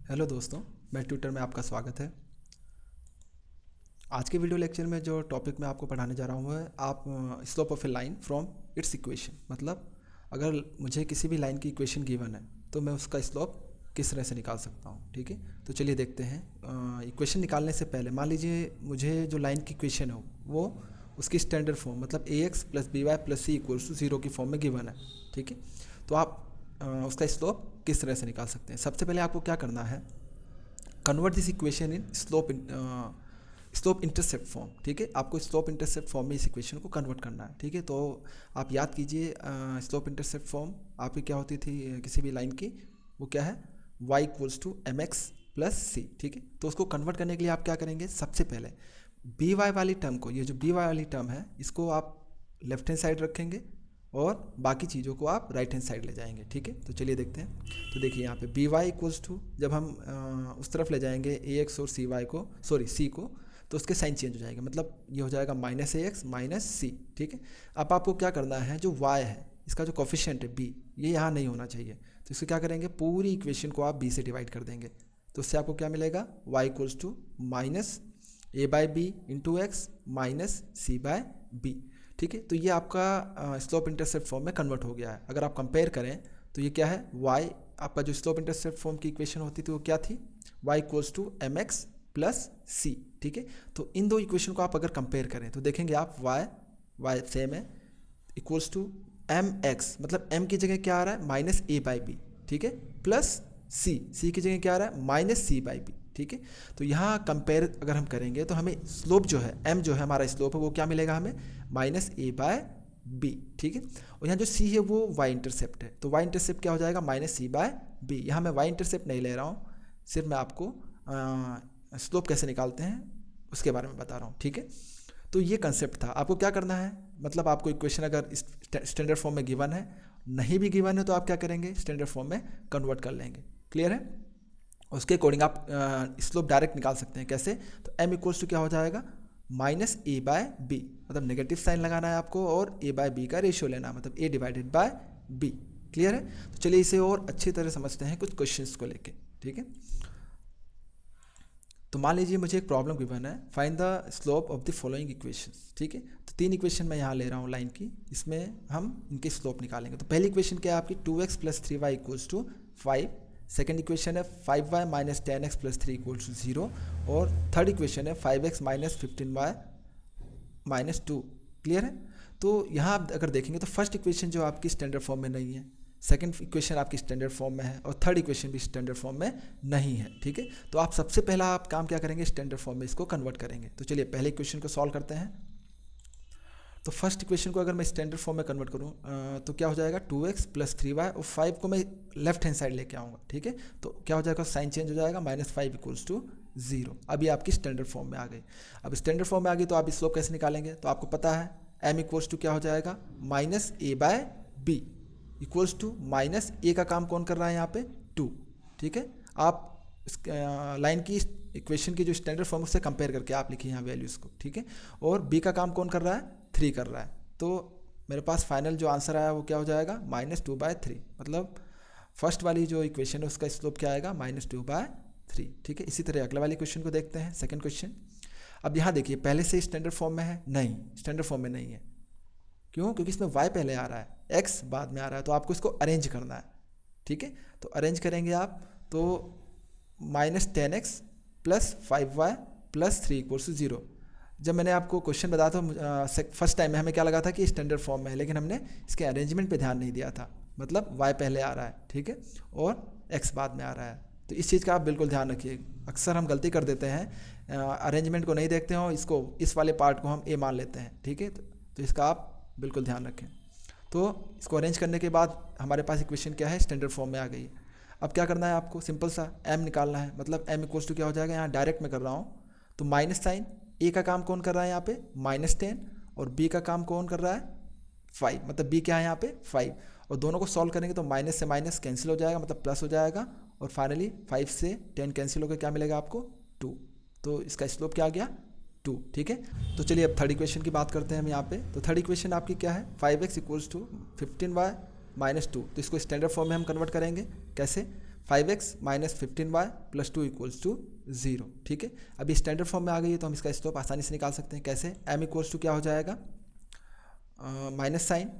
Hello दोस्तों, मैं Twitter में आपका स्वागत है। आज के वीडियो लेक्चर में जो टॉपिक मैं आपको पढ़ाने जा रहा हूँ है आप slope of A line from its equation. मतलब अगर मुझे किसी भी लाइन की इक्वेशन गिवन है तो मैं उसका स्लोप किस तरह से निकाल सकता हूँ। ठीक है, तो चलिए देखते हैं। इक्वेशन निकालने से पहले मान लीजिए मुझे जो लाइन की इक्वेशन है वो उसकी स्टैंडर्ड फॉर्म मतलब A X plus B Y plus C equals to zero की फॉर्म में गिवन है। ठीक है, तो आप उसका स्लोप किस तरह से निकाल सकते हैं। सबसे पहले आपको क्या करना है, convert this equation in slope intercept form. ठीक है, आपको स्लोप इंटरसेप्ट फॉर्म में इस इक्वेशन को कन्वर्ट करना है। ठीक है, तो आप याद कीजिए स्लोप इंटरसेप्ट फॉर्म आपकी क्या होती थी किसी भी लाइन की, वो क्या है y equals to M X plus C. ठीक है, तो उसको कन्वर्ट करने के लिए आप क्या करेंगे, सबसे पहले बी वाई वाली टर्म को, ये जो बी वाई वाली टर्म है इसको आप लेफ्ट हैंड साइड रखेंगे और बाकी चीज़ों को आप राइट हैंड साइड ले जाएंगे। ठीक है, तो चलिए देखते हैं। तो देखिए यहाँ पे बी वाई इक्वल्स टू, जब हम उस तरफ ले जाएंगे ए एक्स और सी वाई को, सॉरी सी को, तो उसके साइन चेंज हो जाएगा। मतलब ये हो जाएगा माइनस ए एक्स माइनस सी। ठीक है, अब आपको क्या करना है, जो वाई है इसका जो कोफिशिएंट है बी, ये यहाँ नहीं होना चाहिए। तो इसको क्या करेंगे, पूरी इक्वेशन को आप बी से डिवाइड कर देंगे। तो उससे आपको क्या मिलेगा, y equals to minus a by b into x minus c by b. ठीक है, तो ये आपका स्लोप इंटरसेप्ट फॉर्म में कन्वर्ट हो गया है। अगर आप कंपेयर करें तो ये क्या है, y, आपका जो स्लोप इंटरसेप्ट फॉर्म की इक्वेशन होती थी वो क्या थी, y equals to M X plus C. ठीक है, तो इन दो इक्वेशन को आप अगर कंपेयर करें तो देखेंगे आप y सेम है इक्वल्स टू एम एक्स, मतलब m की जगह क्या आ रहा है माइनस ए बाई बी। ठीक है, प्लस सी की जगह क्या आ रहा है माइनस सी बाई बी। ठीक है, तो यहाँ कंपेयर अगर हम करेंगे तो हमें स्लोप जो है m जो है हमारा स्लोप है वो क्या मिलेगा हमें, माइनस ए बाय बी। ठीक है, और यहाँ जो c है वो y इंटरसेप्ट है, तो y इंटरसेप्ट क्या हो जाएगा माइनस सी बाय बी। यहाँ मैं y इंटरसेप्ट नहीं ले रहा हूँ, सिर्फ मैं आपको स्लोप कैसे निकालते हैं उसके बारे में बता रहा हूँ। ठीक है, तो ये कंसेप्ट था। आपको क्या करना है, मतलब आपको इक्वेशन अगर स्टैंडर्ड फॉर्म में गिवन है, नहीं भी गिवन है तो आप क्या करेंगे, स्टैंडर्ड फॉर्म में कन्वर्ट कर लेंगे। क्लियर है, उसके अकॉर्डिंग आप स्लोप डायरेक्ट निकाल सकते हैं। कैसे, तो m इक्वल्स टू क्या हो जाएगा माइनस ए बाय बी, मतलब नेगेटिव साइन लगाना है आपको और a बाय बी का रेशियो लेना है, मतलब a divided by b। Clear है, तो चलिए इसे और अच्छी तरह समझते हैं कुछ क्वेश्चंस को लेके। ठीक है, तो मान लीजिए मुझे एक प्रॉब्लम गिवन है, find the slope of the following equations. ठीक है, तो तीन इक्वेशन मैं यहाँ ले रहा हूँ लाइन की, इसमें हम इनके स्लोप निकालेंगे। तो पहली इक्वेशन क्या है आपकी, 2x plus 3y equals to 5। Second equation है 5y minus 10x plus 3 equals to 0। और थर्ड इक्वेशन है 5x minus 15y minus 2। Clear है, तो यहाँ आप अगर देखेंगे तो फर्स्ट इक्वेशन जो आपकी स्टैंडर्ड फॉर्म में नहीं है, सेकंड इक्वेशन आपकी स्टैंडर्ड फॉर्म में है और थर्ड इक्वेशन भी स्टैंडर्ड फॉर्म में नहीं है। ठीक है, तो आप सबसे पहला आप काम क्या करेंगे, स्टैंडर्ड फॉर्म में इसको कन्वर्ट करेंगे। तो चलिए पहले इक्वेशन को सॉल्व करते हैं। तो फर्स्ट इक्वेशन को अगर मैं स्टैंडर्ड फॉर्म में कन्वर्ट करूँ तो क्या हो जाएगा, 2x प्लस 3y और 5 को मैं लेफ्ट हैंड साइड लेके आऊँगा। ठीक है, तो क्या हो जाएगा, साइन चेंज हो जाएगा, माइनस 5 इक्वल्स टू 0। अभी आपकी स्टैंडर्ड फॉर्म में आ गई। अब स्टैंडर्ड फॉर्म में आ गई तो आप स्लोप कैसे निकालेंगे, तो आपको पता है m इक्वल्स टू क्या हो जाएगा minus A by B equals to minus A का काम कौन कर रहा है यहाँ पे 2। ठीक है, आप लाइन की इक्वेशन की जो स्टैंडर्ड फॉर्म उससे कंपेयर करके आप लिखिए यहाँ वैल्यूज़ को। ठीक है, और बी का काम कौन कर रहा है, 3 कर रहा है। तो मेरे पास फाइनल जो आंसर आया वो क्या हो जाएगा माइनस 2/3, मतलब फर्स्ट वाली जो इक्वेशन है उसका स्लोप क्या आएगा माइनस 2/3। ठीक है, इसी तरह अगला वाली क्वेश्चन को देखते हैं, सेकंड क्वेश्चन। अब यहाँ देखिए पहले से स्टैंडर्ड फॉर्म में है, नहीं स्टैंडर्ड फॉर्म में नहीं है। क्यों, क्योंकि इसमें y पहले आ रहा है, x बाद में आ रहा है, तो आपको इसको अरेंज करना है। ठीक है, तो अरेंज करेंगे आप तो minus 10x plus 5y plus 3 equals to 0। जब मैंने आपको क्वेश्चन बताया था फर्स्ट टाइम में हमें क्या लगा था कि स्टैंडर्ड फॉर्म में है, लेकिन हमने इसके अरेंजमेंट पे ध्यान नहीं दिया था। मतलब y पहले आ रहा है, ठीक है, और x बाद में आ रहा है। तो इस चीज़ का आप बिल्कुल ध्यान रखिए। अक्सर हम गलती कर देते हैं, अरेंजमेंट को नहीं देखते हो, इसको इस वाले पार्ट को हम a मान लेते हैं। ठीक है, तो इसका आप बिल्कुल ध्यान रखें। तो इसको अरेंज करने के बाद हमारे पास इक्वेशन क्या है, स्टैंडर्ड फॉर्म में आ गई है। अब क्या करना है आपको, सिंपल सा m निकालना है। मतलब m इक्वल्स टू क्या हो जाएगा, यहाँ डायरेक्ट में कर रहा हूँ तो माइनस साइन, a का काम कौन कर रहा है यहाँ पे माइनस 10 और b का काम कौन कर रहा है 5, मतलब b क्या है यहाँ पे 5। और दोनों को सॉल्व करेंगे तो माइनस से माइनस कैंसिल हो जाएगा, मतलब प्लस हो जाएगा, और फाइनली 5 से 10 कैंसिल होकर क्या मिलेगा आपको 2। तो इसका स्लोप क्या आ गया 2। ठीक है, तो चलिए अब थर्ड इक्वेशन की बात करते हैं हम यहाँ पे। तो थर्ड इक्वेशन आपकी क्या है, 5x equals to 15y minus 2। तो इसको स्टैंडर्ड फॉर्म में हम कन्वर्ट करेंगे। कैसे, 5x minus 15y plus 2 equals to 0, ठीक है। अभी स्टैंडर्ड फॉर्म में आ गई है तो हम इसका स्लोप आसानी से निकाल सकते हैं। कैसे? m इक्वल्स टू क्या हो जाएगा, minus sign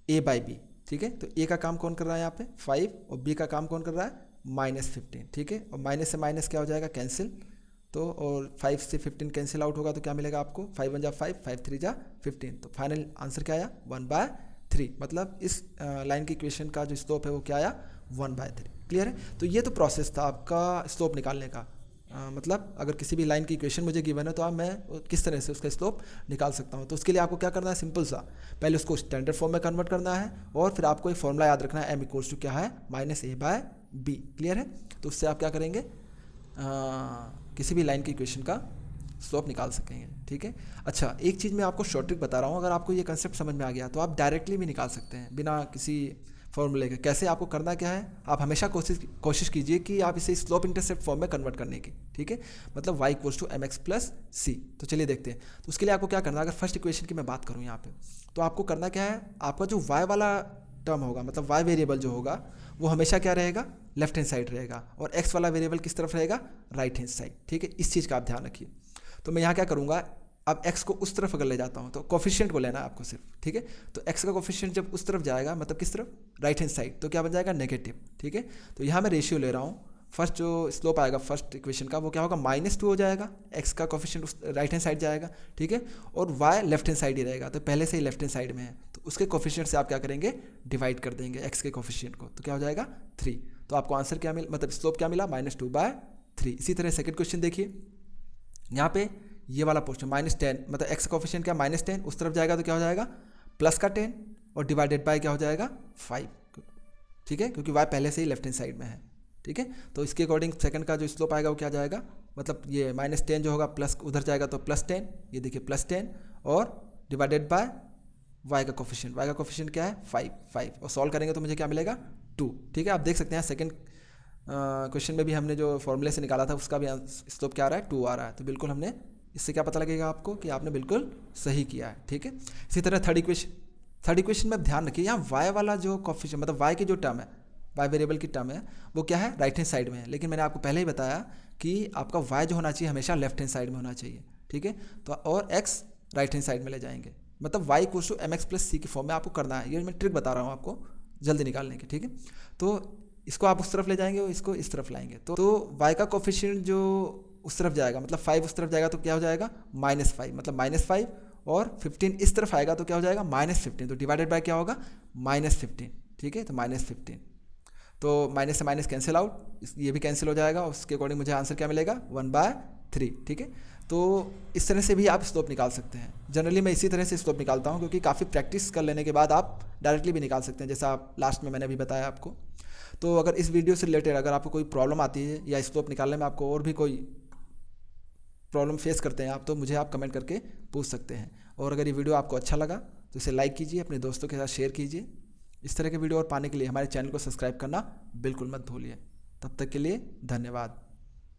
a by b, ठीक है। तो a का काम कौन कर रहा है यहाँ पे 5 और b का काम कौन कर रहा है -15, ठीक है। और माइनस से माइनस क्या हो जाएगा, कैंसिल। तो और 5 से 15 कैंसिल आउट होगा तो क्या मिलेगा आपको, 5 1 जा 5, 5 3 जा 15। तो फाइनल आंसर क्या आया 1/3, मतलब इस लाइन की इक्वेशन का जो स्लोप है वो क्या आया 1/3। क्लियर है? तो ये तो प्रोसेस था आपका स्लोप निकालने का। मतलब अगर किसी भी लाइन की इक्वेशन मुझे गिवन है तो मैं किस तरह से उसका स्लोप निकाल सकता हूँ। तो उसके लिए आपको क्या करना है, सिंपल सा, पहले उसको स्टैंडर्ड फॉर्म में कन्वर्ट करना है और फिर आपको एक फॉर्मूला याद रखना है, m इक्वल्स टू क्या है -a/b। क्लियर है? तो उससे आप क्या करेंगे, किसी भी लाइन की इक्वेशन का स्लोप निकाल सकेंगे, ठीक है। अच्छा, एक चीज़ मैं आपको शॉर्ट ट्रिक बता रहा हूँ, अगर आपको ये कंसेप्ट समझ में आ गया तो आप डायरेक्टली भी निकाल सकते हैं बिना किसी फॉर्मूले के। कैसे? आपको करना क्या है, आप हमेशा कोशिश कीजिए कि आप इसे स्लोप इंटरसेप्ट फॉर्म में कन्वर्ट करने की, ठीक है। मतलब y equals to mx plus c। तो चलिए देखते हैं। तो उसके लिए आपको क्या करना है, अगर फर्स्ट इक्वेशन की मैं बात करूँ यहाँ पे, तो आपको करना क्या है, आपका जो y वाला टर्म होगा, मतलब y वेरिएबल जो होगा वो हमेशा क्या रहेगा, लेफ्ट हैंड साइड रहेगा, और x वाला वेरिएबल किस तरफ रहेगा, राइट हैंड साइड, ठीक है। इस चीज़ का आप ध्यान रखिए। तो मैं यहाँ क्या करूँगा, अब x को उस तरफ अगर ले जाता हूँ तो कोफिशिएंट को लेना है आपको सिर्फ, ठीक है। तो x का कोफिशिएंट जब उस तरफ जाएगा, मतलब किस तरफ, राइट हैंड साइड, तो क्या बन जाएगा नेगेटिव, ठीक है। तो यहाँ मैं रेशियो ले रहा हूँ, फर्स्ट जो स्लोप आएगा फर्स्ट इक्वेशन का वो क्या होगा, -2 हो जाएगा, x का कोफिशिएंट उस राइट हैंड साइड जाएगा, ठीक है। और y लेफ्ट हैंड साइड ही रहेगा, तो पहले से ही लेफ्ट हैंड साइड में है, तो उसके कोफिशिएंट से आप क्या करेंगे, डिवाइड कर देंगे x के कोफिशिएंट को, तो क्या हो जाएगा 3। तो आपको आंसर क्या मिला, मतलब स्लोप क्या मिला, -2/3। इसी तरह सेकंड क्वेश्चन देखिए, यहाँ पे ये वाला पोर्शन -10, मतलब x का कोफिशिएंट क्या -10, उस तरफ जाएगा तो क्या हो जाएगा प्लस का 10 और डिवाइडेड बाय क्या हो जाएगा 5, ठीक है, क्योंकि y पहले से ही लेफ्ट हैंड साइड में है, ठीक है। तो इसके अकॉर्डिंग सेकंड का जो स्लोप आएगा वो क्या जाएगा, मतलब ये -10 जो होगा प्लस उधर जाएगा तो +10, ये देखिए +10 और डिवाइडेड बाय y का कोफिशिएंट क्या है 5 और सॉल्व करेंगे तो मुझे क्या मिलेगा 2, ठीक है। आप देख सकते हैं सेकंड क्वेश्चन में भी हमने जो फॉर्मूले से निकाला था उसका भी स्लोप क्या आ रहा है 2 आ रहा है। तो बिल्कुल हमने इससे क्या पता लगेगा आपको कि आपने बिल्कुल सही किया है, ठीक है। इसी तरह थर्ड इक्वेशन में ध्यान रखिए, यहाँ y वाला जो कोफिशिएंट, मतलब y की जो टर्म है, y वेरिएबल की टर्म है, वो क्या है राइट हैंड साइड में है, लेकिन मैंने आपको पहले ही बताया कि आपका y जो होना चाहिए हमेशा लेफ्ट हैंड साइड में होना चाहिए, ठीक है। तो और x राइट हैंड साइड में ले जाएंगे, मतलब y equals to mx plus c की फॉर्म में आपको करना है। ये मैं ट्रिक बता रहा हूँ आपको जल्दी निकालने की, ठीक है। तो इसको आप उस तरफ ले जाएंगे और इसको इस तरफ लाएंगे, तो y का कोफिशिएंट जो उस तरफ जाएगा, मतलब 5 उस तरफ जाएगा तो क्या हो जाएगा -5, मतलब -5 और 15 इस तरफ आएगा तो क्या हो जाएगा -15, तो डिवाइडेड बाय क्या होगा -15, ठीक है। तो -15, तो माइनस से माइनस कैंसिल आउट, ये भी कैंसिल हो जाएगा, उसके अकॉर्डिंग मुझे आंसर क्या मिलेगा 1/3, ठीक है। तो इस तरह से भी आप स्लोप निकाल सकते हैं। जनरली मैं इसी तरह से स्लोप निकालता हूँ, क्योंकि काफ़ी प्रैक्टिस कर लेने के बाद आप डायरेक्टली भी निकाल सकते हैं, जैसा आप लास्ट में मैंने अभी बताया आपको। तो अगर इस वीडियो से रिलेटेड अगर आपको कोई प्रॉब्लम आती है या स्लोप निकालने में आपको और भी कोई प्रॉब्लम फेस करते हैं आप, तो मुझे आप कमेंट करके पूछ सकते हैं। और अगर ये वीडियो आपको अच्छा लगा तो इसे लाइक कीजिए, अपने दोस्तों के साथ शेयर कीजिए। इस तरह के वीडियो और पाने के लिए हमारे चैनल को सब्सक्राइब करना बिल्कुल मत भूलिए। तब तक के लिए धन्यवाद।